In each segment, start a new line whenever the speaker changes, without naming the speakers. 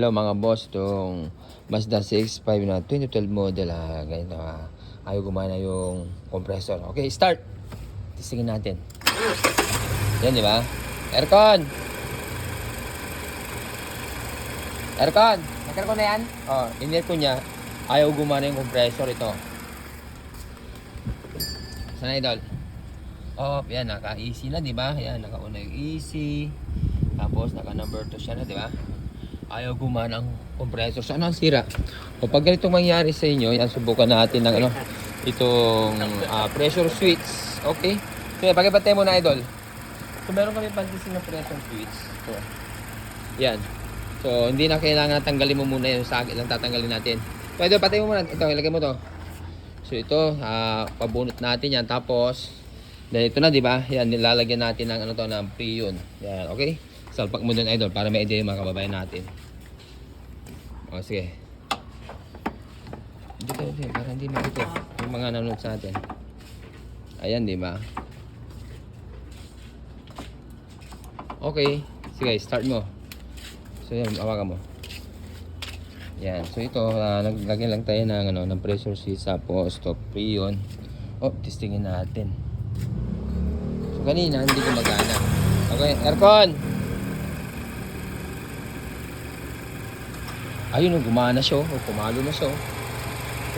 Hello mga boss, itong Mazda CX-5 na 2012 model ganito ayaw gumana yung compressor. Okay, start. Testingin natin. Yan, di ba? Aircon! Aircon! Nag-aircon na yan? Oh, in-aircon niya. Ayaw gumana yung compressor ito. Sana idol? Oh, yan, naka-easy na, di ba? Yan, naka-una yung easy. Tapos, naka-number 2 siya na, di ba? Ayaw gumana ang compressor. Saan ang sira? O pag ganito mangyari sa inyo, yan, subukan natin ng itong pressure switch. Okay? So, pagkipatay mo na, idol. So, meron kami pantising na pressure switch. So, yan. So, hindi na kailangan tanggalin mo muna yung sakit lang tatanggalin natin. So, idol, patay mo muna. Ito, ilagay mo to. So, ito, pabunot natin yan. Tapos, dahil ito na, di ba? Yan, nilalagyan natin ng ng preyon. Yan, okay? Salpak mo dun, idol, para may idea yung mga kababayan natin. O, sige. Dito, para hindi makito yung mga nanonood sa atin. Ayan, di ba? Okay. Sige, start mo. So, yan, awakan mo. Yan. So, ito, naglagyan lang tayo ng pressure switch po, stop preyon. Oh, testingin natin. So, kanina, hindi gumagana. Okay, aircon! Ayun, gumana siya. Pumalo na siya.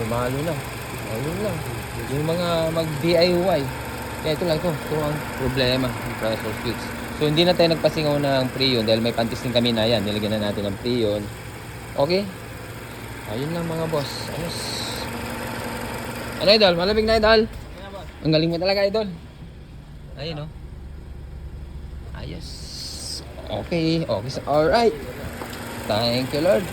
Pumalo na. Ayun lang. Yung mga mag-DIY. Kaya ito lang ito. Ito ang problema. Yung pressure switch. So, hindi na tayo nagpasingaw ng preyon dahil may pantising kami na yan. Nilagyan na natin ng preyon. Okay? Ayun lang mga boss. Ayos. Ano, idol? Malamig na, idol? Ang galing mo talaga, idol. Ayun, no? Ayos. Okay. Okay. Alright. Thank you, Lord.